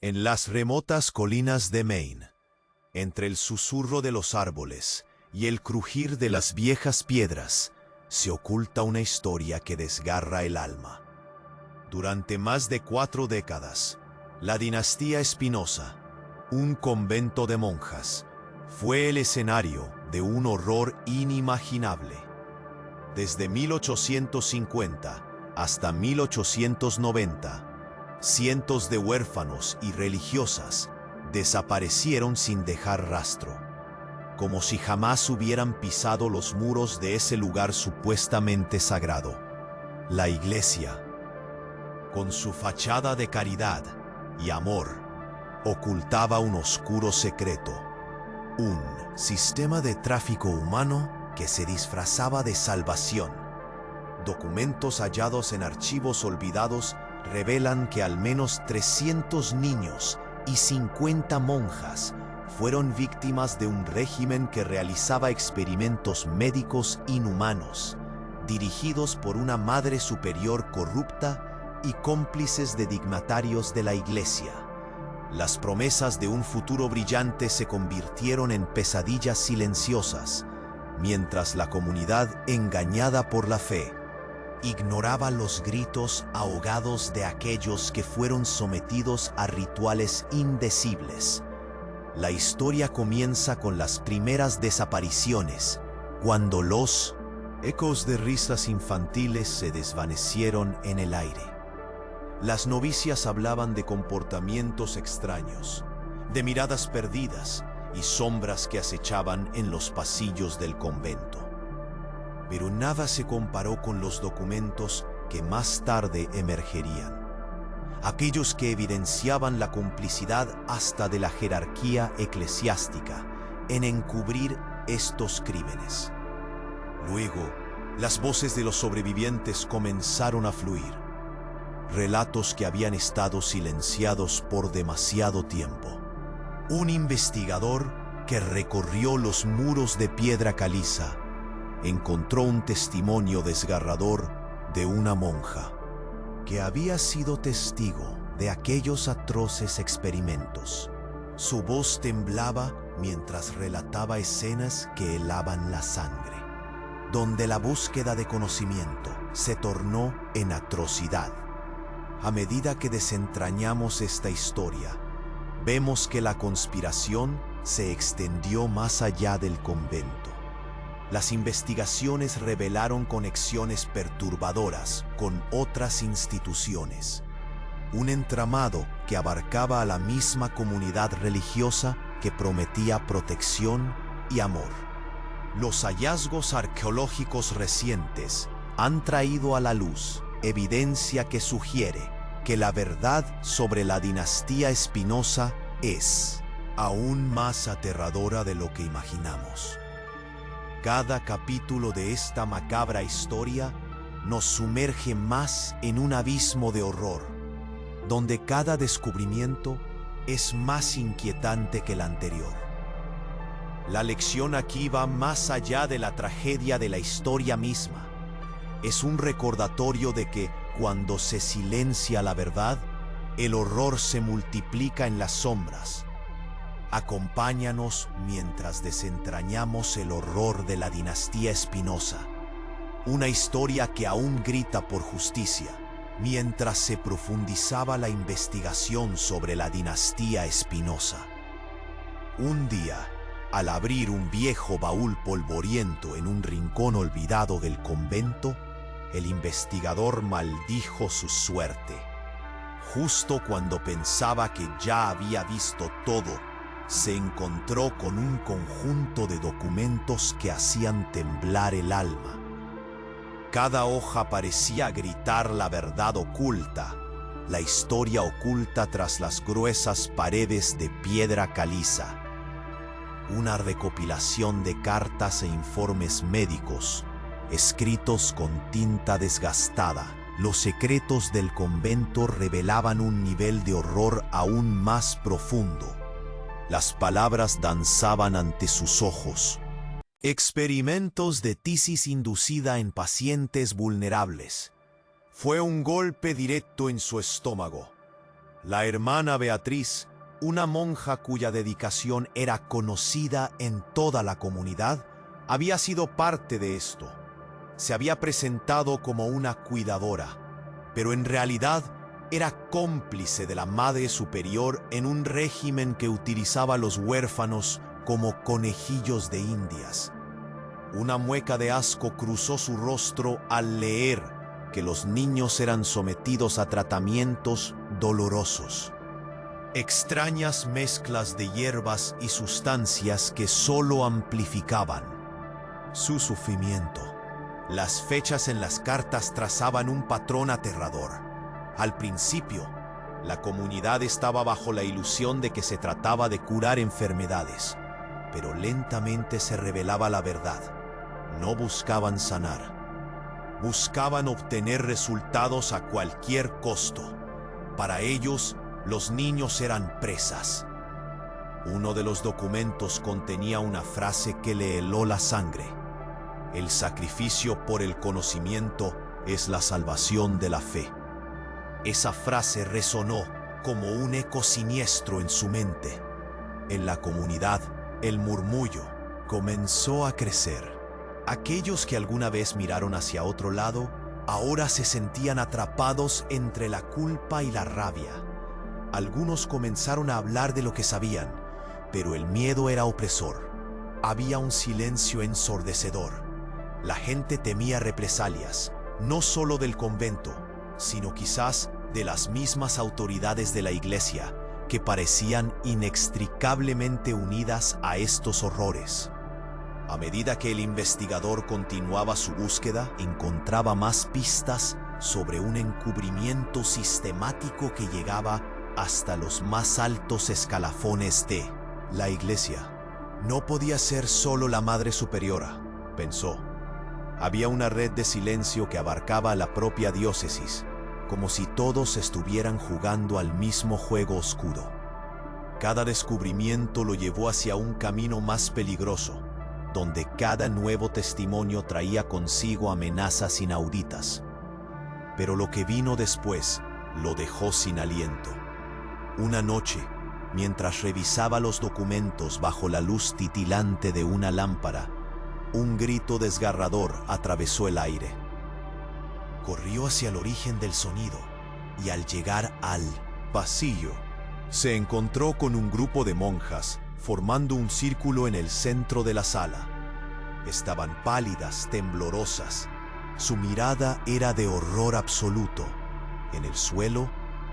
En las remotas colinas de Maine, entre el susurro de los árboles y el crujir de las viejas piedras, se oculta una historia que desgarra el alma. Durante más de 4 décadas, la dinastía Espinosa, un convento de monjas, fue el escenario de un horror inimaginable. Desde 1850 hasta 1890, cientos de huérfanos y religiosas desaparecieron sin dejar rastro, como si jamás hubieran pisado los muros de ese lugar supuestamente sagrado. La iglesia, con su fachada de caridad y amor, ocultaba un oscuro secreto, un sistema de tráfico humano que se disfrazaba de salvación. Documentos hallados en archivos olvidados revelan que al menos 300 niños y 50 monjas fueron víctimas de un régimen que realizaba experimentos médicos inhumanos, dirigidos por una madre superior corrupta y cómplices de dignatarios de la iglesia. Las promesas de un futuro brillante se convirtieron en pesadillas silenciosas, mientras la comunidad, engañada por la fe, ignoraba los gritos ahogados de aquellos que fueron sometidos a rituales indecibles. La historia comienza con las primeras desapariciones, cuando los ecos de risas infantiles se desvanecieron en el aire. Las novicias hablaban de comportamientos extraños, de miradas perdidas y sombras que acechaban en los pasillos del convento. Pero nada se comparó con los documentos que más tarde emergerían. Aquellos que evidenciaban la complicidad hasta de la jerarquía eclesiástica en encubrir estos crímenes. Luego, las voces de los sobrevivientes comenzaron a fluir. Relatos que habían estado silenciados por demasiado tiempo. Un investigador que recorrió los muros de piedra caliza encontró un testimonio desgarrador de una monja que había sido testigo de aquellos atroces experimentos. Su voz temblaba mientras relataba escenas que helaban la sangre, donde la búsqueda de conocimiento se tornó en atrocidad. A medida que desentrañamos esta historia, vemos que la conspiración se extendió más allá del convento. Las investigaciones revelaron conexiones perturbadoras con otras instituciones, un entramado que abarcaba a la misma comunidad religiosa que prometía protección y amor. Los hallazgos arqueológicos recientes han traído a la luz evidencia que sugiere que la verdad sobre la dinastía Espinosa es aún más aterradora de lo que imaginamos. Cada capítulo de esta macabra historia nos sumerge más en un abismo de horror, donde cada descubrimiento es más inquietante que el anterior. La lección aquí va más allá de la tragedia de la historia misma. Es un recordatorio de que cuando se silencia la verdad, el horror se multiplica en las sombras. Acompáñanos mientras desentrañamos el horror de la dinastía Espinosa, una historia que aún grita por justicia, mientras se profundizaba la investigación sobre la dinastía Espinosa. Un día, al abrir un viejo baúl polvoriento en un rincón olvidado del convento, el investigador maldijo su suerte. Justo cuando pensaba que ya había visto todo, se encontró con un conjunto de documentos que hacían temblar el alma. Cada hoja parecía gritar la verdad oculta, la historia oculta tras las gruesas paredes de piedra caliza. Una recopilación de cartas e informes médicos, escritos con tinta desgastada. Los secretos del convento revelaban un nivel de horror aún más profundo. Las palabras danzaban ante sus ojos. Experimentos de tisis inducida en pacientes vulnerables. Fue un golpe directo en su estómago. La hermana Beatriz, una monja cuya dedicación era conocida en toda la comunidad, había sido parte de esto. Se había presentado como una cuidadora, pero en realidad era cómplice de la Madre Superior en un régimen que utilizaba a los huérfanos como conejillos de indias. Una mueca de asco cruzó su rostro al leer que los niños eran sometidos a tratamientos dolorosos. Extrañas mezclas de hierbas y sustancias que solo amplificaban su sufrimiento. Las fechas en las cartas trazaban un patrón aterrador. Al principio, la comunidad estaba bajo la ilusión de que se trataba de curar enfermedades, pero lentamente se revelaba la verdad. No buscaban sanar. Buscaban obtener resultados a cualquier costo. Para ellos, los niños eran presas. Uno de los documentos contenía una frase que le heló la sangre. El sacrificio por el conocimiento es la salvación de la fe. Esa frase resonó como un eco siniestro en su mente. En la comunidad, el murmullo comenzó a crecer. Aquellos que alguna vez miraron hacia otro lado, ahora se sentían atrapados entre la culpa y la rabia. Algunos comenzaron a hablar de lo que sabían, pero el miedo era opresor. Había un silencio ensordecedor. La gente temía represalias, no solo del convento, sino quizás de las mismas autoridades de la iglesia, que parecían inextricablemente unidas a estos horrores. A medida que el investigador continuaba su búsqueda, encontraba más pistas sobre un encubrimiento sistemático que llegaba hasta los más altos escalafones de la iglesia. No podía ser solo la Madre Superiora, pensó. Había una red de silencio que abarcaba la propia diócesis, como si todos estuvieran jugando al mismo juego oscuro. Cada descubrimiento lo llevó hacia un camino más peligroso, donde cada nuevo testimonio traía consigo amenazas inauditas. Pero lo que vino después lo dejó sin aliento. Una noche, mientras revisaba los documentos bajo la luz titilante de una lámpara, un grito desgarrador atravesó el aire. Corrió hacia el origen del sonido y al llegar al pasillo, se encontró con un grupo de monjas formando un círculo en el centro de la sala. Estaban pálidas, temblorosas. Su mirada era de horror absoluto. En el suelo,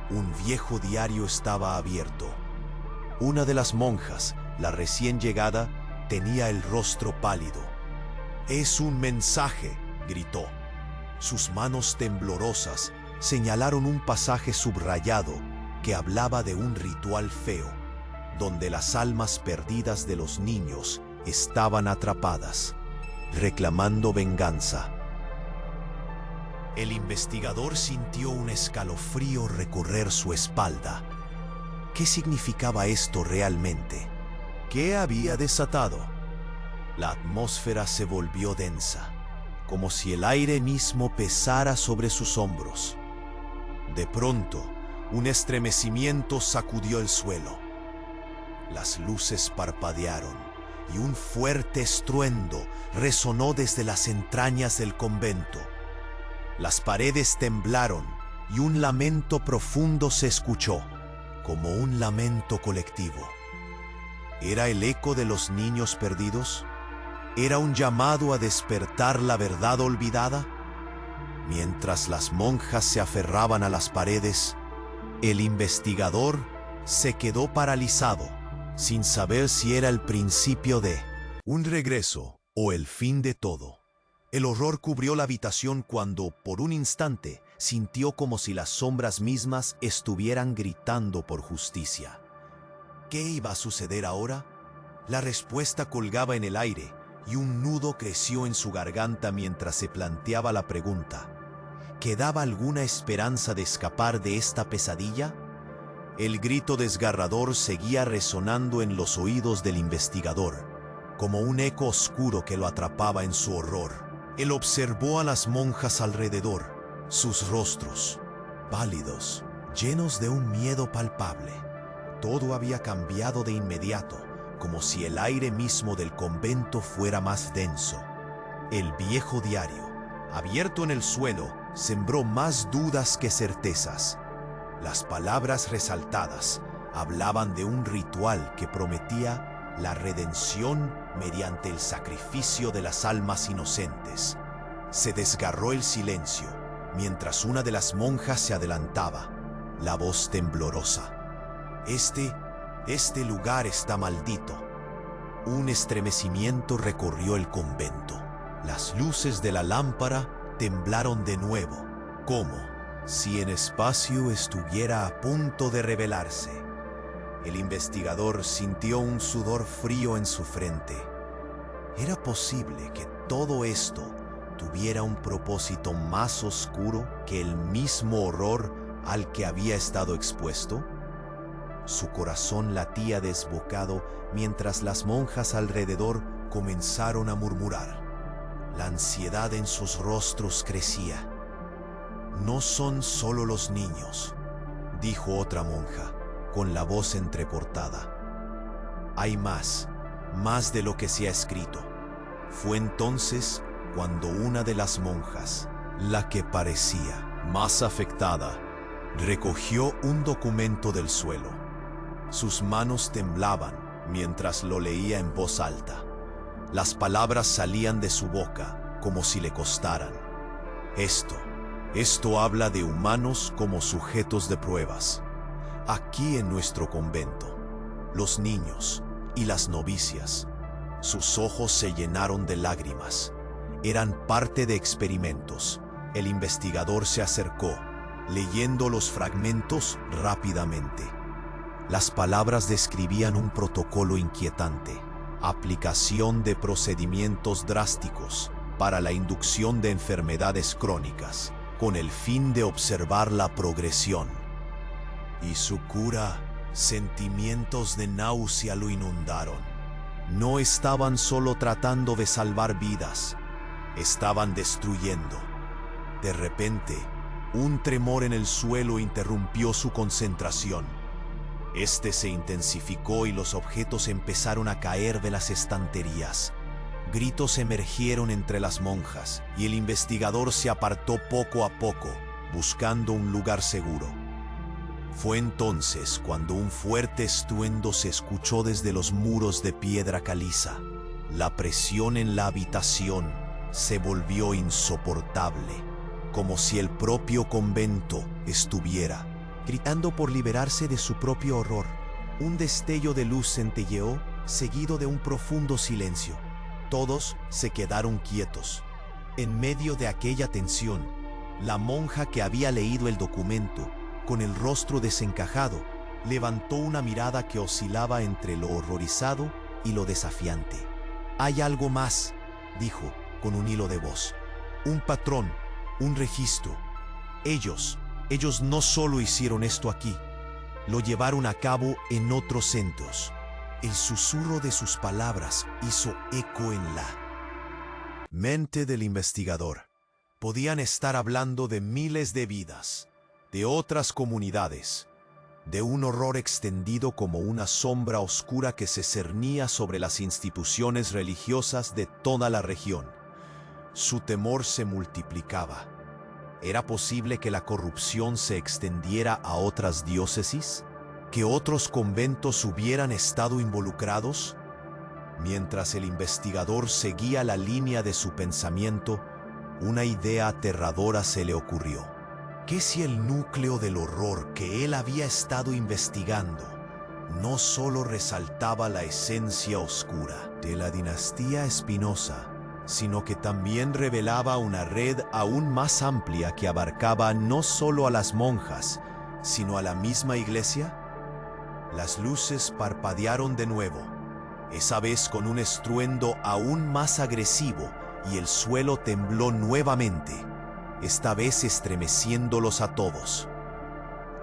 un viejo diario estaba abierto. Una de las monjas, la recién llegada, tenía el rostro pálido. «Es un mensaje», gritó. Sus manos temblorosas señalaron un pasaje subrayado que hablaba de un ritual feo, donde las almas perdidas de los niños estaban atrapadas, reclamando venganza. El investigador sintió un escalofrío recorrer su espalda. ¿Qué significaba esto realmente? ¿Qué había desatado? La atmósfera se volvió densa, como si el aire mismo pesara sobre sus hombros. De pronto, un estremecimiento sacudió el suelo. Las luces parpadearon y un fuerte estruendo resonó desde las entrañas del convento. Las paredes temblaron y un lamento profundo se escuchó, como un lamento colectivo. ¿Era el eco de los niños perdidos? ¿Era un llamado a despertar la verdad olvidada? Mientras las monjas se aferraban a las paredes, el investigador se quedó paralizado, sin saber si era el principio de un regreso o el fin de todo. El horror cubrió la habitación cuando, por un instante, sintió como si las sombras mismas estuvieran gritando por justicia. ¿Qué iba a suceder ahora? La respuesta colgaba en el aire, y un nudo creció en su garganta mientras se planteaba la pregunta. ¿Quedaba alguna esperanza de escapar de esta pesadilla? El grito desgarrador seguía resonando en los oídos del investigador, como un eco oscuro que lo atrapaba en su horror. Él observó a las monjas alrededor, sus rostros, pálidos, llenos de un miedo palpable. Todo había cambiado de inmediato, como si el aire mismo del convento fuera más denso. El viejo diario, abierto en el suelo, sembró más dudas que certezas. Las palabras resaltadas hablaban de un ritual que prometía la redención mediante el sacrificio de las almas inocentes. Se desgarró el silencio mientras una de las monjas se adelantaba, la voz temblorosa. Este lugar está maldito. Un estremecimiento recorrió el convento. Las luces de la lámpara temblaron de nuevo, como si el espacio estuviera a punto de revelarse. El investigador sintió un sudor frío en su frente. ¿Era posible que todo esto tuviera un propósito más oscuro que el mismo horror al que había estado expuesto? Su corazón latía desbocado mientras las monjas alrededor comenzaron a murmurar. La ansiedad en sus rostros crecía. «No son solo los niños», dijo otra monja, con la voz entrecortada. «Hay más de lo que se ha escrito». Fue entonces cuando una de las monjas, la que parecía más afectada, recogió un documento del suelo. Sus manos temblaban mientras lo leía en voz alta. Las palabras salían de su boca como si le costaran. Esto habla de humanos como sujetos de pruebas. Aquí en nuestro convento, los niños y las novicias, sus ojos se llenaron de lágrimas. Eran parte de experimentos. El investigador se acercó, leyendo los fragmentos rápidamente. Las palabras describían un protocolo inquietante: aplicación de procedimientos drásticos para la inducción de enfermedades crónicas, con el fin de observar la progresión. Y su cura, sentimientos de náusea lo inundaron. No estaban solo tratando de salvar vidas, estaban destruyendo. De repente, un tremor en el suelo interrumpió su concentración. Este se intensificó y los objetos empezaron a caer de las estanterías. Gritos emergieron entre las monjas y el investigador se apartó poco a poco, buscando un lugar seguro. Fue entonces cuando un fuerte estruendo se escuchó desde los muros de piedra caliza. La presión en la habitación se volvió insoportable, como si el propio convento estuviera gritando por liberarse de su propio horror. Un destello de luz centelleó, seguido de un profundo silencio. Todos se quedaron quietos. En medio de aquella tensión, la monja que había leído el documento, con el rostro desencajado, levantó una mirada que oscilaba entre lo horrorizado y lo desafiante. «Hay algo más», dijo con un hilo de voz. «Un patrón, un registro. Ellos no solo hicieron esto aquí, lo llevaron a cabo en otros centros». El susurro de sus palabras hizo eco en la mente del investigador. Podían estar hablando de miles de vidas, de otras comunidades, de un horror extendido como una sombra oscura que se cernía sobre las instituciones religiosas de toda la región. Su temor se multiplicaba. ¿Era posible que la corrupción se extendiera a otras diócesis? ¿Que otros conventos hubieran estado involucrados? Mientras el investigador seguía la línea de su pensamiento, una idea aterradora se le ocurrió. ¿Qué si el núcleo del horror que él había estado investigando no solo resaltaba la esencia oscura de la dinastía Espinosa, sino que también revelaba una red aún más amplia que abarcaba no solo a las monjas, sino a la misma iglesia? Las luces parpadearon de nuevo, esa vez con un estruendo aún más agresivo, y el suelo tembló nuevamente, esta vez estremeciéndolos a todos.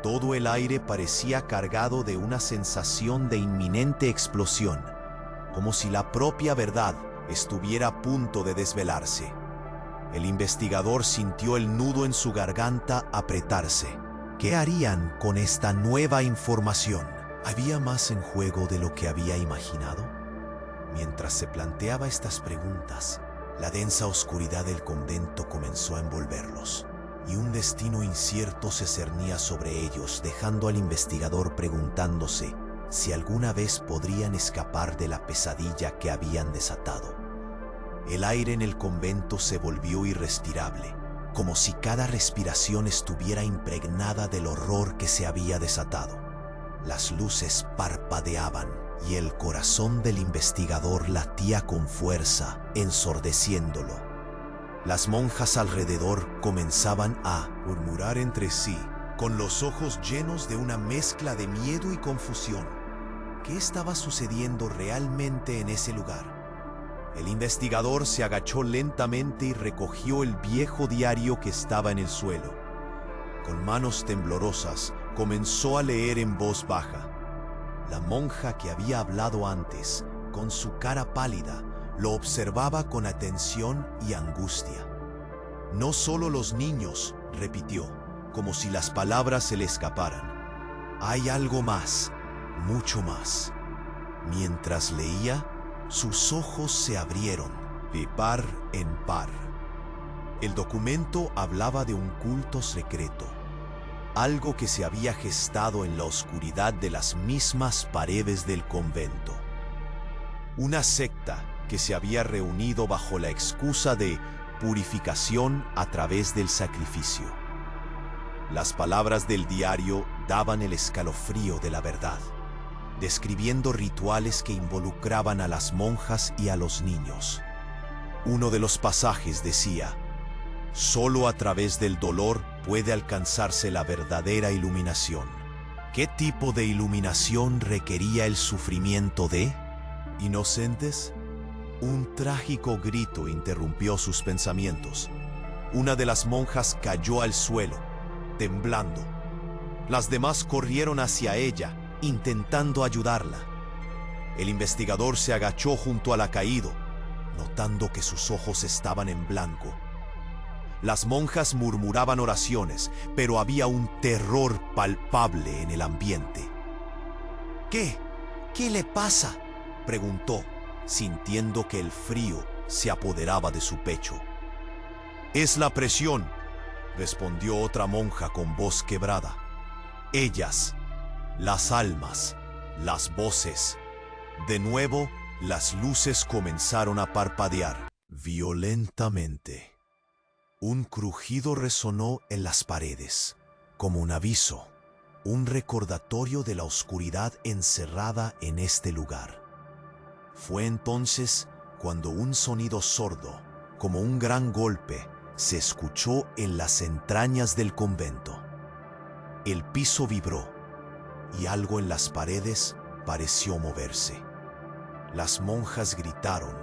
Todo el aire parecía cargado de una sensación de inminente explosión, como si la propia verdad estuviera a punto de desvelarse. El investigador sintió el nudo en su garganta apretarse. ¿Qué harían con esta nueva información? ¿Había más en juego de lo que había imaginado? Mientras se planteaba estas preguntas, la densa oscuridad del convento comenzó a envolverlos, y un destino incierto se cernía sobre ellos, dejando al investigador preguntándose si alguna vez podrían escapar de la pesadilla que habían desatado. El aire en el convento se volvió irrespirable, como si cada respiración estuviera impregnada del horror que se había desatado. Las luces parpadeaban y el corazón del investigador latía con fuerza, ensordeciéndolo. Las monjas alrededor comenzaban a murmurar entre sí, con los ojos llenos de una mezcla de miedo y confusión. ¿Qué estaba sucediendo realmente en ese lugar? El investigador se agachó lentamente y recogió el viejo diario que estaba en el suelo. Con manos temblorosas, comenzó a leer en voz baja. La monja que había hablado antes, con su cara pálida, lo observaba con atención y angustia. No solo los niños, repitió, como si las palabras se le escaparan. Hay algo más, mucho más. Mientras leía, sus ojos se abrieron, de par en par. El documento hablaba de un culto secreto, algo que se había gestado en la oscuridad de las mismas paredes del convento. Una secta que se había reunido bajo la excusa de purificación a través del sacrificio. Las palabras del diario daban el escalofrío de la verdad, describiendo rituales que involucraban a las monjas y a los niños. Uno de los pasajes decía: «Solo a través del dolor puede alcanzarse la verdadera iluminación». ¿Qué tipo de iluminación requería el sufrimiento de inocentes? Un trágico grito interrumpió sus pensamientos. Una de las monjas cayó al suelo, temblando. Las demás corrieron hacia ella, intentando ayudarla. El investigador se agachó junto al acaído, notando que sus ojos estaban en blanco. Las monjas murmuraban oraciones, pero había un terror palpable en el ambiente. ¿Qué? ¿Qué le pasa?, preguntó, sintiendo que el frío se apoderaba de su pecho. «Es la presión», respondió otra monja con voz quebrada. «Ellas, las almas, las voces». De nuevo, las luces comenzaron a parpadear violentamente. Un crujido resonó en las paredes, como un aviso, un recordatorio de la oscuridad encerrada en este lugar. Fue entonces cuando un sonido sordo, como un gran golpe, se escuchó en las entrañas del convento. El piso vibró y algo en las paredes pareció moverse. Las monjas gritaron,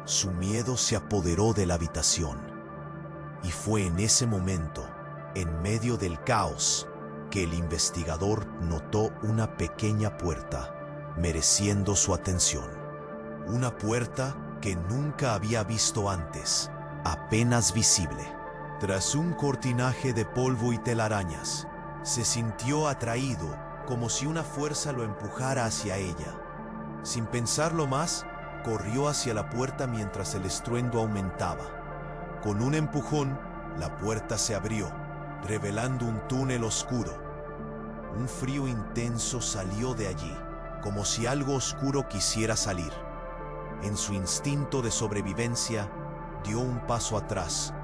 su miedo se apoderó de la habitación. Y fue en ese momento, en medio del caos, que el investigador notó una pequeña puerta, mereciendo su atención. Una puerta que nunca había visto antes, apenas visible. Tras un cortinaje de polvo y telarañas, se sintió atraído, como si una fuerza lo empujara hacia ella. Sin pensarlo más, corrió hacia la puerta mientras el estruendo aumentaba. Con un empujón, la puerta se abrió, revelando un túnel oscuro. Un frío intenso salió de allí, como si algo oscuro quisiera salir. En su instinto de sobrevivencia, dio un paso atrás,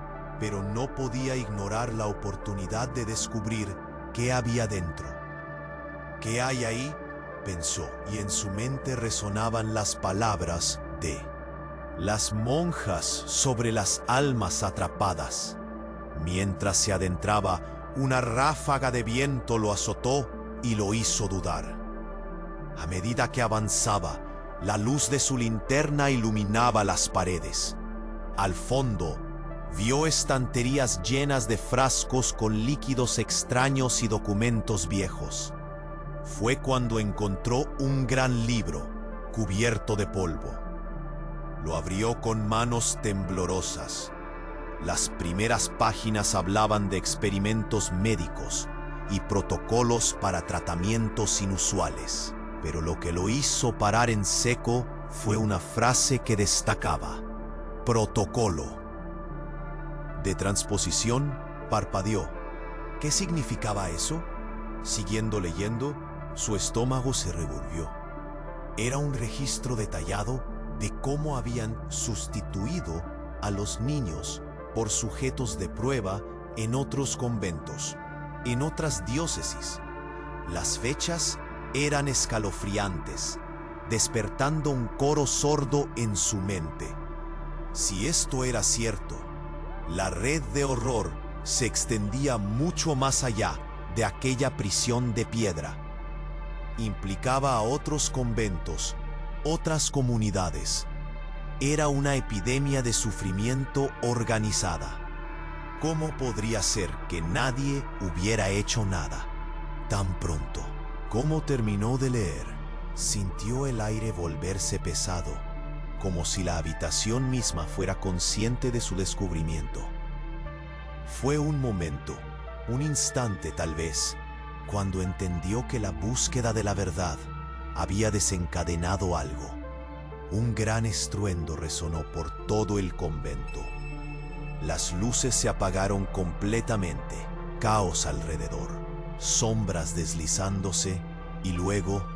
pero no podía ignorar la oportunidad de descubrir qué había dentro. «¿Qué hay ahí?», pensó, y en su mente resonaban las palabras de las monjas sobre las almas atrapadas. Mientras se adentraba, una ráfaga de viento lo azotó y lo hizo dudar. A medida que avanzaba, la luz de su linterna iluminaba las paredes. Al fondo, vio estanterías llenas de frascos con líquidos extraños y documentos viejos. Fue cuando encontró un gran libro, cubierto de polvo. Lo abrió con manos temblorosas. Las primeras páginas hablaban de experimentos médicos, y protocolos para tratamientos inusuales. Pero lo que lo hizo parar en seco fue una frase que destacaba: protocolo de transposición. Parpadeó. ¿Qué significaba eso? Siguiendo leyendo, su estómago se revolvió. Era un registro detallado de cómo habían sustituido a los niños por sujetos de prueba en otros conventos, en otras diócesis. Las fechas eran escalofriantes, despertando un coro sordo en su mente. Si esto era cierto, la red de horror se extendía mucho más allá de aquella prisión de piedra. Implicaba a otros conventos, otras comunidades. Era una epidemia de sufrimiento organizada. ¿Cómo podría ser que nadie hubiera hecho nada tan pronto? Como terminó de leer, sintió el aire volverse pesado, como si la habitación misma fuera consciente de su descubrimiento. Fue un momento, un instante tal vez, cuando entendió que la búsqueda de la verdad había desencadenado algo. Un gran estruendo resonó por todo el convento. Las luces se apagaron completamente, caos alrededor, sombras deslizándose, y luego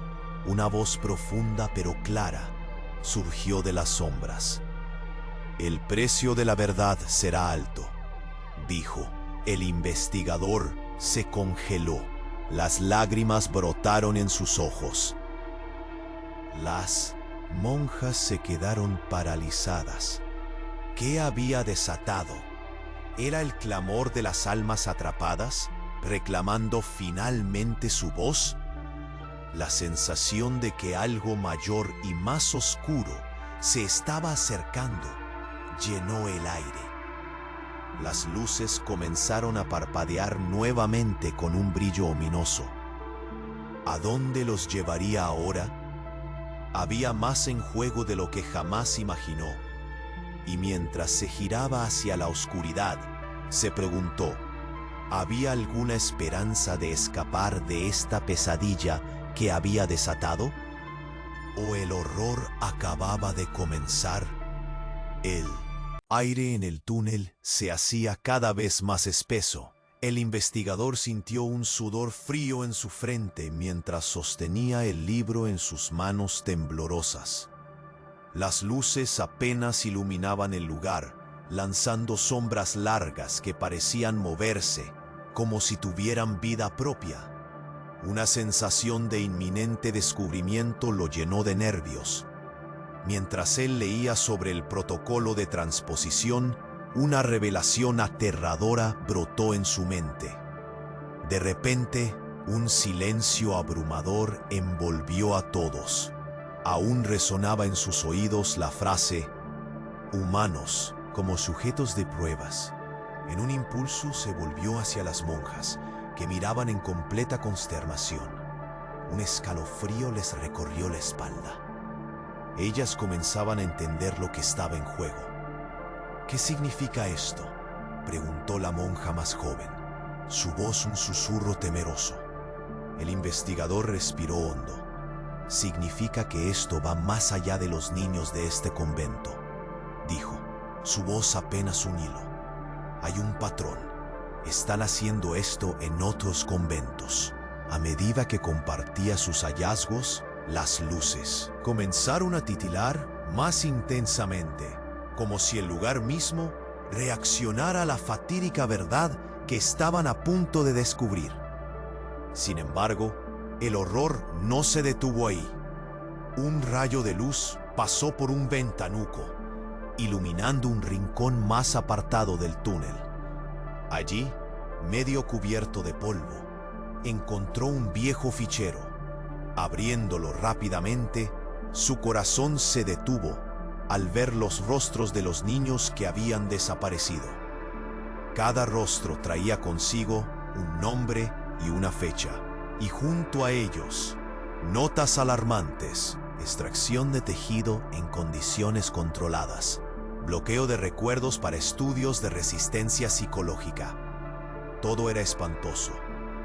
una voz profunda pero clara surgió de las sombras. El precio de la verdad será alto, dijo. El investigador se congeló. Las lágrimas brotaron en sus ojos. Las monjas se quedaron paralizadas. ¿Qué había desatado? ¿Era el clamor de las almas atrapadas, reclamando finalmente su voz? La sensación de que algo mayor y más oscuro se estaba acercando llenó el aire. Las luces comenzaron a parpadear nuevamente con un brillo ominoso. ¿A dónde los llevaría ahora? Había más en juego de lo que jamás imaginó. Y mientras se giraba hacia la oscuridad, se preguntó: ¿había alguna esperanza de escapar de esta pesadilla que había desatado? ¿O el horror acababa de comenzar? El aire en el túnel se hacía cada vez más espeso. El investigador sintió un sudor frío en su frente mientras sostenía el libro en sus manos temblorosas. Las luces apenas iluminaban el lugar, lanzando sombras largas que parecían moverse, como si tuvieran vida propia. Una sensación de inminente descubrimiento lo llenó de nervios. Mientras él leía sobre el protocolo de transposición, una revelación aterradora brotó en su mente. De repente, un silencio abrumador envolvió a todos. Aún resonaba en sus oídos la frase: humanos como sujetos de pruebas. En un impulso se volvió hacia las monjas, que miraban en completa consternación. Un escalofrío les recorrió la espalda. Ellas comenzaban a entender lo que estaba en juego. ¿Qué significa esto?, preguntó la monja más joven, su voz un susurro temeroso. El investigador respiró hondo. Significa que esto va más allá de los niños de este convento, dijo, su voz apenas un hilo. Hay un patrón. Están haciendo esto en otros conventos. A medida que compartía sus hallazgos, las luces comenzaron a titilar más intensamente, como si el lugar mismo reaccionara a la fatídica verdad que estaban a punto de descubrir. Sin embargo, el horror no se detuvo ahí. Un rayo de luz pasó por un ventanuco, iluminando un rincón más apartado del túnel. Allí, medio cubierto de polvo, encontró un viejo fichero. Abriéndolo rápidamente, su corazón se detuvo al ver los rostros de los niños que habían desaparecido. Cada rostro traía consigo un nombre y una fecha, y junto a ellos, notas alarmantes: extracción de tejido en condiciones controladas, bloqueo de recuerdos para estudios de resistencia psicológica. Todo era espantoso,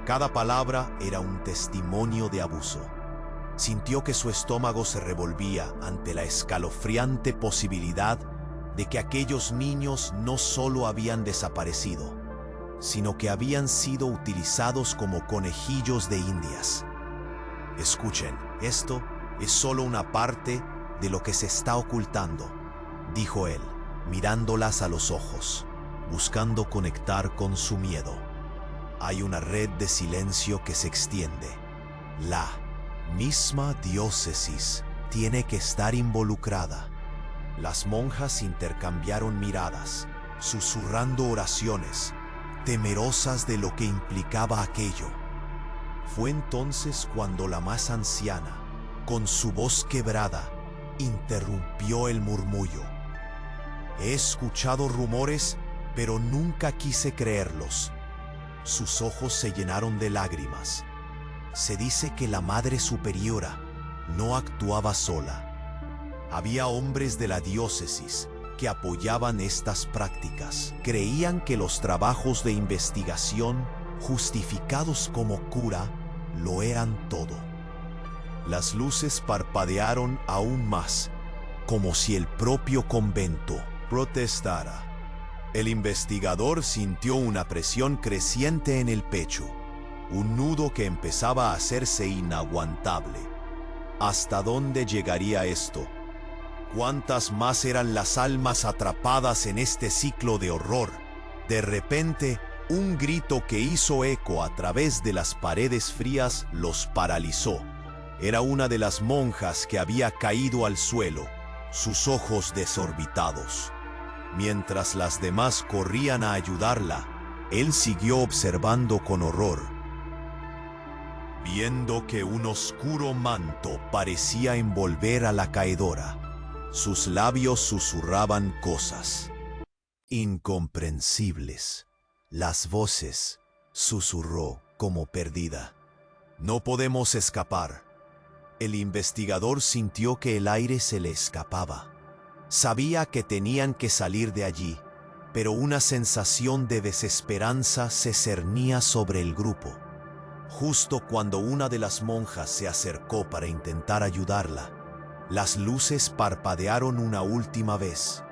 Cada palabra era un testimonio de abuso. Sintió que su estómago se revolvía ante la escalofriante posibilidad de que aquellos niños no solo habían desaparecido, sino que habían sido utilizados como conejillos de indias. Escuchen, esto es solo una parte de lo que se está ocultando, dijo él, mirándolas a los ojos, buscando conectar con su miedo. Hay una red de silencio que se extiende. La misma diócesis tiene que estar involucrada. Las monjas intercambiaron miradas, susurrando oraciones, temerosas de lo que implicaba aquello. Fue entonces cuando la más anciana, con su voz quebrada, interrumpió el murmullo. He escuchado rumores, pero nunca quise creerlos. Sus ojos se llenaron de lágrimas. Se dice que la Madre Superiora no actuaba sola. Había hombres de la diócesis que apoyaban estas prácticas. Creían que los trabajos de investigación, justificados como cura, lo eran todo. Las luces parpadearon aún más, como si el propio convento protestara. El investigador sintió una presión creciente en el pecho, un nudo que empezaba a hacerse inaguantable. ¿Hasta dónde llegaría esto? ¿Cuántas más eran las almas atrapadas en este ciclo de horror? De repente, un grito que hizo eco a través de las paredes frías los paralizó. Era una de las monjas que había caído al suelo, sus ojos desorbitados. Mientras las demás corrían a ayudarla, él siguió observando con horror, viendo que un oscuro manto parecía envolver a la caedora. Sus labios susurraban cosas incomprensibles. Las voces, susurró como perdida. No podemos escapar. El investigador sintió que el aire se le escapaba. Sabía que tenían que salir de allí, pero una sensación de desesperanza se cernía sobre el grupo. Justo cuando una de las monjas se acercó para intentar ayudarla, las luces parpadearon una última vez,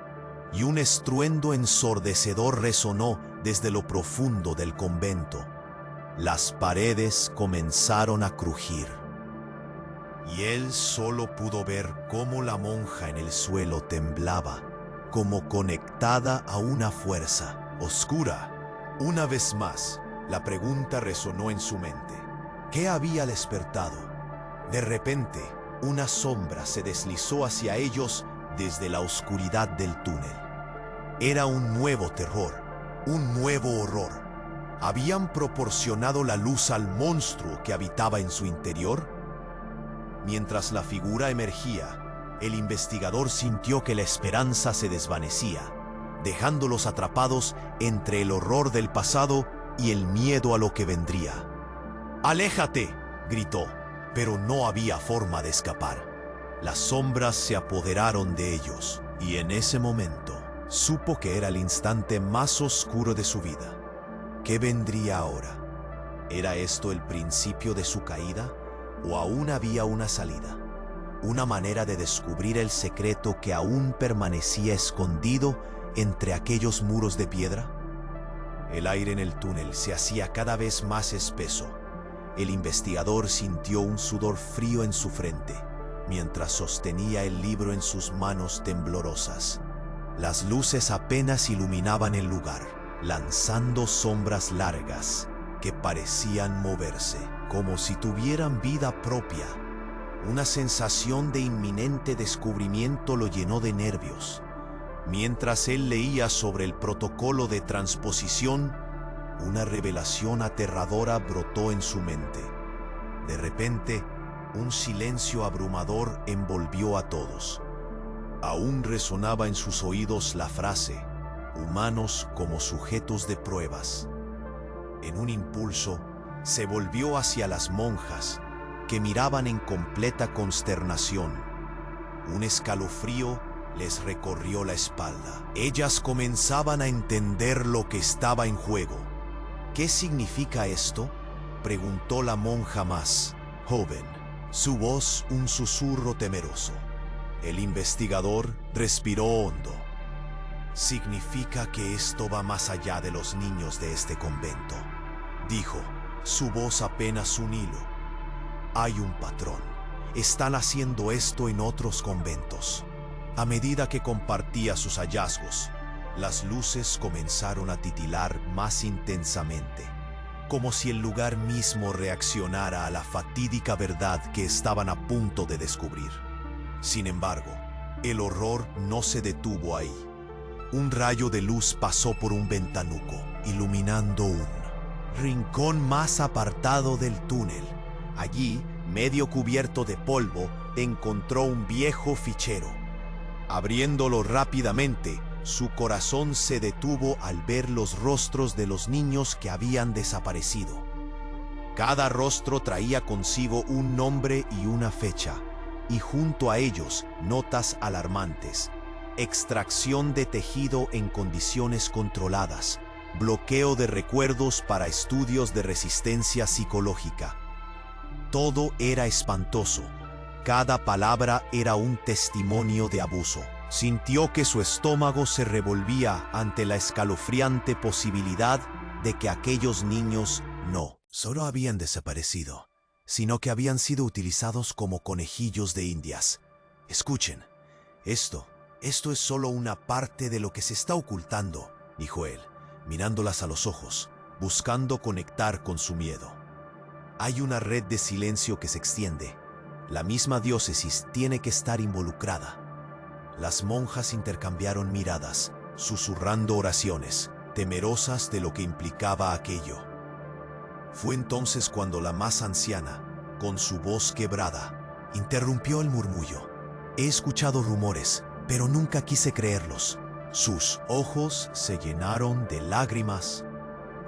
y un estruendo ensordecedor resonó desde lo profundo del convento. Las paredes comenzaron a crujir, y él solo pudo ver cómo la monja en el suelo temblaba, como conectada a una fuerza oscura. Una vez más, la pregunta resonó en su mente. ¿Qué había despertado? De repente, una sombra se deslizó hacia ellos desde la oscuridad del túnel. Era un nuevo terror, un nuevo horror. ¿Habían proporcionado la luz al monstruo que habitaba en su interior? Mientras la figura emergía, el investigador sintió que la esperanza se desvanecía, dejándolos atrapados entre el horror del pasado y el miedo a lo que vendría. ¡Aléjate!, gritó, pero no había forma de escapar. Las sombras se apoderaron de ellos, y en ese momento supo que era el instante más oscuro de su vida. ¿Qué vendría ahora? ¿Era esto el principio de su caída? ¿O aún había una salida? Una manera de descubrir el secreto que aún permanecía escondido entre aquellos muros de piedra. El aire en el túnel se hacía cada vez más espeso. El investigador sintió un sudor frío en su frente, mientras sostenía el libro en sus manos temblorosas. Las luces apenas iluminaban el lugar, lanzando sombras largas que parecían moverse, como si tuvieran vida propia. Una sensación de inminente descubrimiento lo llenó de nervios. Mientras él leía sobre el protocolo de transposición, una revelación aterradora brotó en su mente. De repente, un silencio abrumador envolvió a todos. Aún resonaba en sus oídos la frase, humanos como sujetos de pruebas. En un impulso, se volvió hacia las monjas, que miraban en completa consternación. Un escalofrío les recorrió la espalda. Ellas comenzaban a entender lo que estaba en juego. ¿Qué significa esto? preguntó la monja más joven, su voz un susurro temeroso. El investigador respiró hondo. Significa que esto va más allá de los niños de este convento, dijo, su voz apenas un hilo. Hay un patrón. Están haciendo esto en otros conventos. A medida que compartía sus hallazgos, las luces comenzaron a titilar más intensamente, como si el lugar mismo reaccionara a la fatídica verdad que estaban a punto de descubrir. Sin embargo, el horror no se detuvo ahí. Un rayo de luz pasó por un ventanuco, iluminando un rincón más apartado del túnel. Allí, medio cubierto de polvo, encontró un viejo fichero. Abriéndolo rápidamente, su corazón se detuvo al ver los rostros de los niños que habían desaparecido. Cada rostro traía consigo un nombre y una fecha, y junto a ellos notas alarmantes: extracción de tejido en condiciones controladas, bloqueo de recuerdos para estudios de resistencia psicológica. Todo era espantoso. Cada palabra era un testimonio de abuso. Sintió que su estómago se revolvía ante la escalofriante posibilidad de que aquellos niños no solo habían desaparecido, sino que habían sido utilizados como conejillos de indias. Escuchen, esto es solo una parte de lo que se está ocultando, dijo él, mirándolas a los ojos, buscando conectar con su miedo. Hay una red de silencio que se extiende. La misma diócesis tiene que estar involucrada. Las monjas intercambiaron miradas, susurrando oraciones, temerosas de lo que implicaba aquello. Fue entonces cuando la más anciana, con su voz quebrada, interrumpió el murmullo. He escuchado rumores, pero nunca quise creerlos. Sus ojos se llenaron de lágrimas.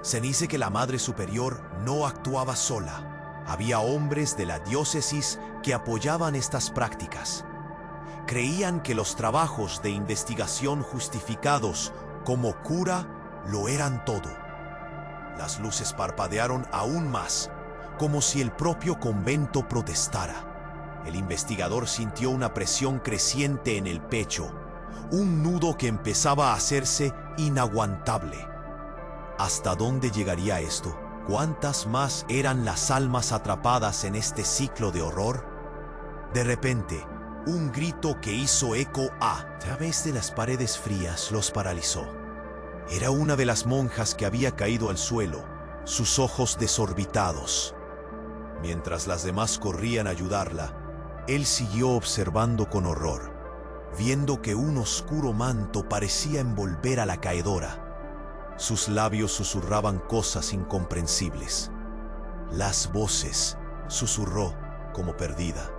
Se dice que la Madre Superior no actuaba sola. Había hombres de la diócesis que apoyaban estas prácticas. Creían que los trabajos de investigación justificados como cura lo eran todo. Las luces parpadearon aún más, como si el propio convento protestara. El investigador sintió una presión creciente en el pecho, un nudo que empezaba a hacerse inaguantable. ¿Hasta dónde llegaría esto? ¿Cuántas más eran las almas atrapadas en este ciclo de horror? De repente, un grito que hizo eco a través de las paredes frías los paralizó. Era una de las monjas que había caído al suelo, sus ojos desorbitados. Mientras las demás corrían a ayudarla, él siguió observando con horror, viendo que un oscuro manto parecía envolver a la caedora. Sus labios susurraban cosas incomprensibles. Las voces, susurró, como perdida.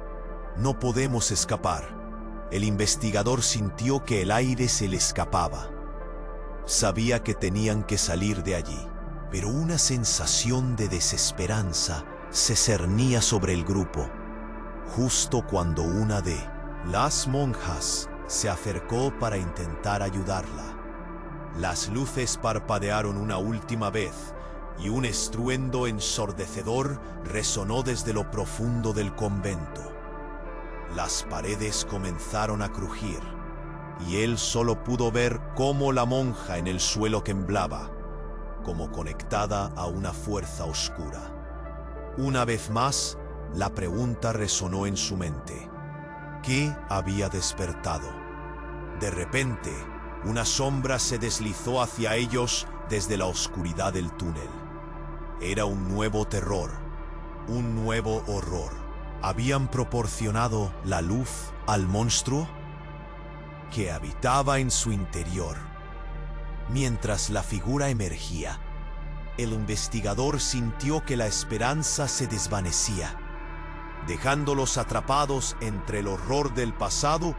No podemos escapar. El investigador sintió que el aire se le escapaba. Sabía que tenían que salir de allí, pero una sensación de desesperanza se cernía sobre el grupo, justo cuando una de las monjas se acercó para intentar ayudarla. Las luces parpadearon una última vez y un estruendo ensordecedor resonó desde lo profundo del convento. Las paredes comenzaron a crujir y él solo pudo ver cómo la monja en el suelo temblaba, como conectada a una fuerza oscura. Una vez más, la pregunta resonó en su mente. ¿Qué había despertado? De repente, una sombra se deslizó hacia ellos desde la oscuridad del túnel. Era un nuevo terror, un nuevo horror. ¿Habían proporcionado la luz al monstruo que habitaba en su interior? Mientras la figura emergía, el investigador sintió que la esperanza se desvanecía, dejándolos atrapados entre el horror del pasado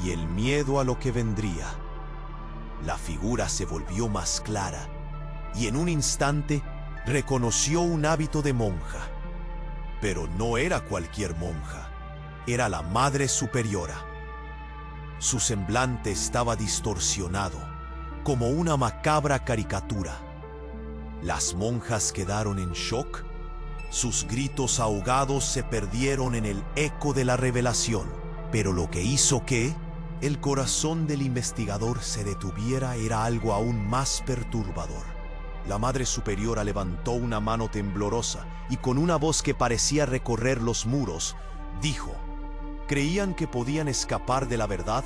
y el miedo a lo que vendría. La figura se volvió más clara y en un instante reconoció un hábito de monja. Pero no era cualquier monja, era la Madre Superiora. Su semblante estaba distorsionado, como una macabra caricatura. Las monjas quedaron en shock. Sus gritos ahogados se perdieron en el eco de la revelación, pero lo que hizo que el corazón del investigador se detuviera era algo aún más perturbador. La Madre Superiora levantó una mano temblorosa y con una voz que parecía recorrer los muros, dijo: ¿creían que podían escapar de la verdad?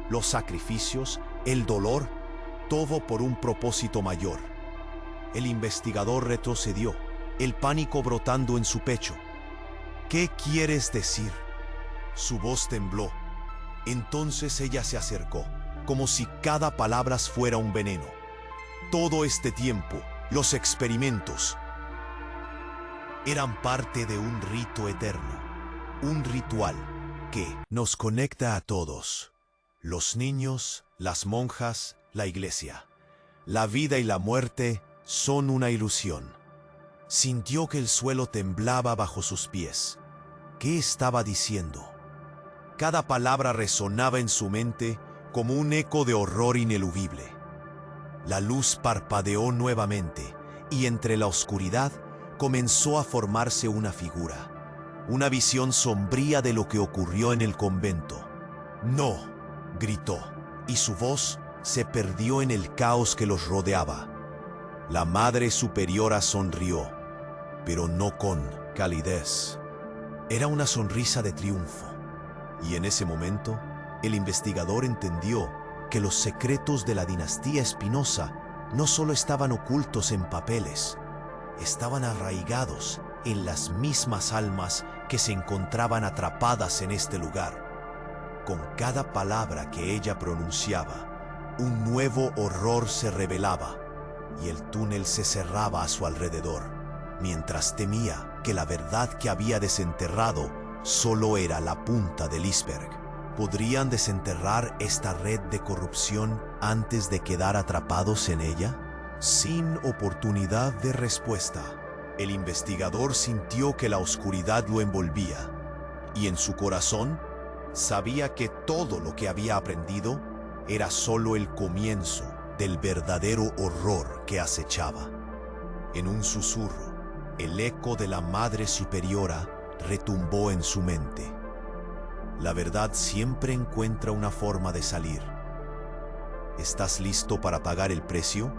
Los sacrificios, el dolor, todo por un propósito mayor. El investigador retrocedió, el pánico brotando en su pecho. ¿Qué quieres decir? Su voz tembló. Entonces ella se acercó, como si cada palabra fuera un veneno. Todo este tiempo, los experimentos eran parte de un rito eterno, un ritual que nos conecta a todos. Los niños, las monjas, la iglesia. La vida y la muerte son una ilusión. Sintió que el suelo temblaba bajo sus pies. ¿Qué estaba diciendo? Cada palabra resonaba en su mente como un eco de horror ineludible. La luz parpadeó nuevamente y entre la oscuridad comenzó a formarse una figura, una visión sombría de lo que ocurrió en el convento. «No», gritó, y su voz se perdió en el caos que los rodeaba. La Madre Superiora sonrió, pero no con calidez. Era una sonrisa de triunfo. Y en ese momento, el investigador entendió que los secretos de la dinastía Espinosa no solo estaban ocultos en papeles, estaban arraigados en las mismas almas que se encontraban atrapadas en este lugar. Con cada palabra que ella pronunciaba, un nuevo horror se revelaba y el túnel se cerraba a su alrededor, mientras temía que la verdad que había desenterrado solo era la punta del iceberg. ¿Podrían desenterrar esta red de corrupción antes de quedar atrapados en ella? Sin oportunidad de respuesta, el investigador sintió que la oscuridad lo envolvía, y en su corazón sabía que todo lo que había aprendido era solo el comienzo del verdadero horror que acechaba. En un susurro, el eco de la Madre Superiora retumbó en su mente. La verdad siempre encuentra una forma de salir. ¿Estás listo para pagar el precio?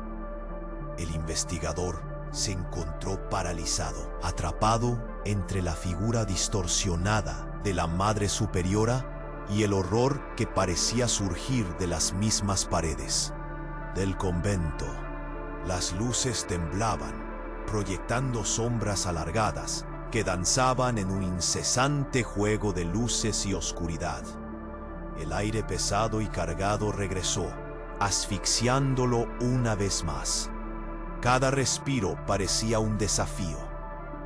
El investigador se encontró paralizado, atrapado entre la figura distorsionada de la Madre Superiora y el horror que parecía surgir de las mismas paredes del convento. Las luces temblaban, proyectando sombras alargadas que danzaban en un incesante juego de luces y oscuridad. El aire pesado y cargado regresó, asfixiándolo una vez más. Cada respiro parecía un desafío,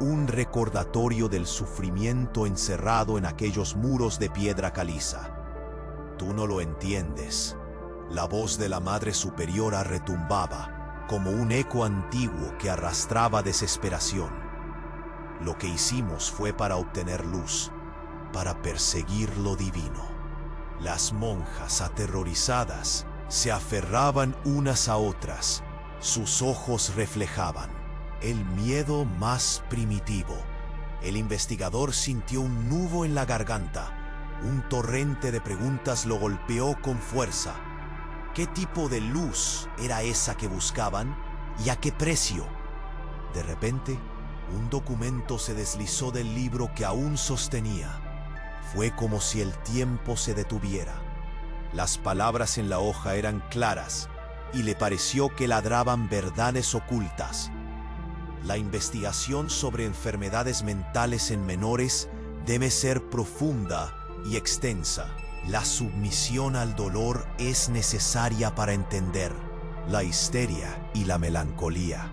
un recordatorio del sufrimiento encerrado en aquellos muros de piedra caliza. Tú no lo entiendes. La voz de la Madre Superiora retumbaba como un eco antiguo que arrastraba desesperación. Lo que hicimos fue para obtener luz, para perseguir lo divino. Las monjas, aterrorizadas, se aferraban unas a otras. Sus ojos reflejaban el miedo más primitivo. El investigador sintió un nudo en la garganta. Un torrente de preguntas lo golpeó con fuerza. ¿Qué tipo de luz era esa que buscaban y a qué precio? De repente, un documento se deslizó del libro que aún sostenía. Fue como si el tiempo se detuviera. Las palabras en la hoja eran claras y le pareció que ladraban verdades ocultas. La investigación sobre enfermedades mentales en menores debe ser profunda y extensa. La submisión al dolor es necesaria para entender la histeria y la melancolía.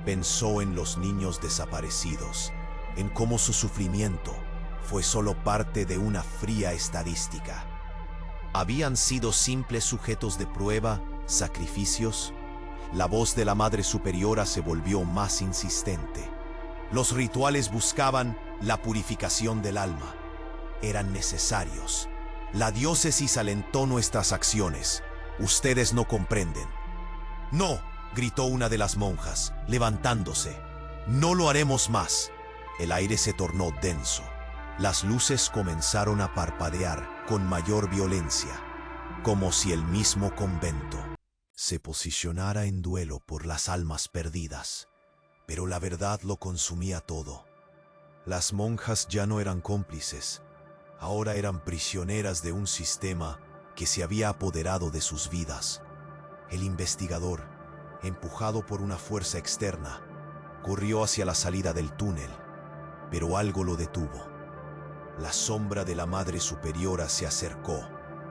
Pensó en los niños desaparecidos, en cómo su sufrimiento fue solo parte de una fría estadística. ¿Habían sido simples sujetos de prueba, sacrificios? La voz de la Madre Superiora se volvió más insistente. Los rituales buscaban la purificación del alma. Eran necesarios. La diócesis alentó nuestras acciones. Ustedes no comprenden. «No», gritó una de las monjas, levantándose. «No lo haremos más». El aire se tornó denso. Las luces comenzaron a parpadear con mayor violencia, como si el mismo convento se posicionara en duelo por las almas perdidas. Pero la verdad lo consumía todo. Las monjas ya no eran cómplices, ahora eran prisioneras de un sistema que se había apoderado de sus vidas. El investigador, empujado por una fuerza externa, corrió hacia la salida del túnel, pero algo lo detuvo. La sombra de la Madre Superiora se acercó,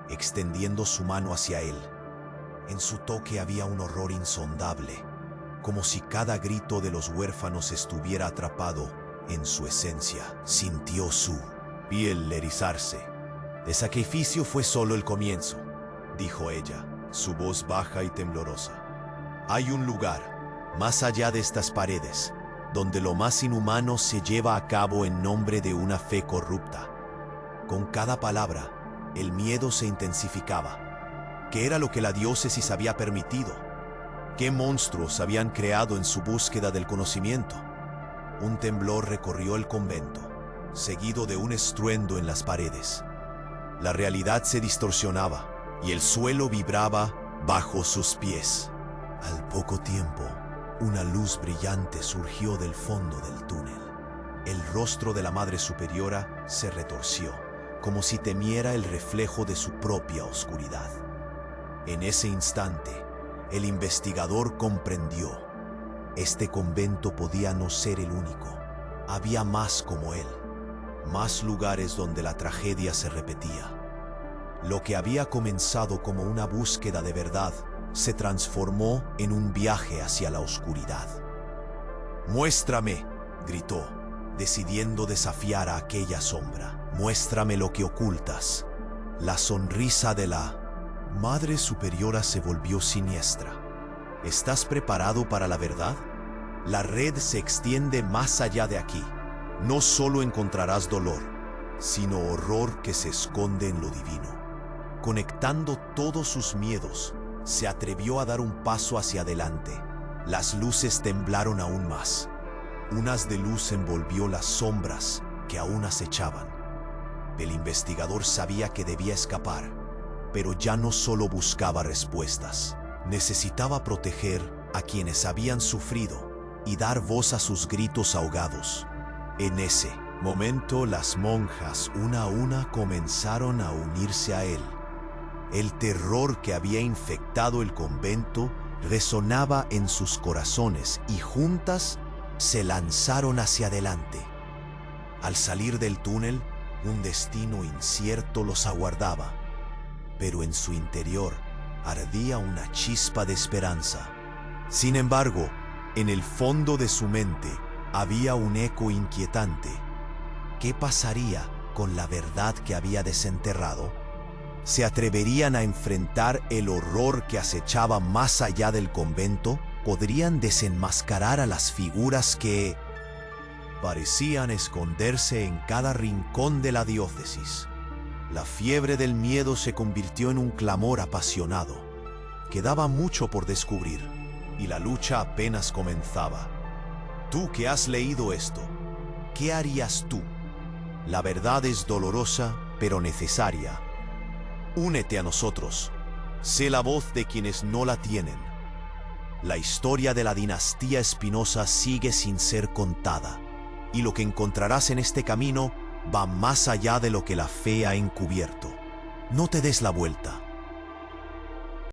extendiendo su mano hacia él. En su toque había un horror insondable, como si cada grito de los huérfanos estuviera atrapado en su esencia. Sintió su piel erizarse. El sacrificio fue solo el comienzo, dijo ella, su voz baja y temblorosa. Hay un lugar, más allá de estas paredes, donde lo más inhumano se lleva a cabo en nombre de una fe corrupta. Con cada palabra, el miedo se intensificaba. ¿Qué era lo que la diócesis había permitido? ¿Qué monstruos habían creado en su búsqueda del conocimiento? Un temblor recorrió el convento, seguido de un estruendo en las paredes. La realidad se distorsionaba y el suelo vibraba bajo sus pies. Al poco tiempo, una luz brillante surgió del fondo del túnel. El rostro de la Madre Superiora se retorció, como si temiera el reflejo de su propia oscuridad. En ese instante, el investigador comprendió. Este convento podía no ser el único. Había más como él, más lugares donde la tragedia se repetía. Lo que había comenzado como una búsqueda de verdad se transformó en un viaje hacia la oscuridad. «Muéstrame», gritó, decidiendo desafiar a aquella sombra. «Muéstrame lo que ocultas». La sonrisa de la Madre Superiora se volvió siniestra. ¿Estás preparado para la verdad? La red se extiende más allá de aquí. No solo encontrarás dolor, sino horror que se esconde en lo divino. Conectando todos sus miedos, se atrevió a dar un paso hacia adelante. Las luces temblaron aún más. Un haz de luz envolvió las sombras que aún acechaban. El investigador sabía que debía escapar, pero ya no solo buscaba respuestas. Necesitaba proteger a quienes habían sufrido y dar voz a sus gritos ahogados. En ese momento, las monjas, una a una, comenzaron a unirse a él. El terror que había infectado el convento resonaba en sus corazones y juntas se lanzaron hacia adelante. Al salir del túnel, un destino incierto los aguardaba, pero en su interior ardía una chispa de esperanza. Sin embargo, en el fondo de su mente había un eco inquietante. ¿Qué pasaría con la verdad que había desenterrado? ¿Se atreverían a enfrentar el horror que acechaba más allá del convento? ¿Podrían desenmascarar a las figuras que parecían esconderse en cada rincón de la diócesis? La fiebre del miedo se convirtió en un clamor apasionado. Quedaba mucho por descubrir, y la lucha apenas comenzaba. Tú que has leído esto, ¿qué harías tú? La verdad es dolorosa, pero necesaria. Únete a nosotros. Sé la voz de quienes no la tienen. La historia de la dinastía Espinosa sigue sin ser contada, y lo que encontrarás en este camino va más allá de lo que la fe ha encubierto. No te des la vuelta.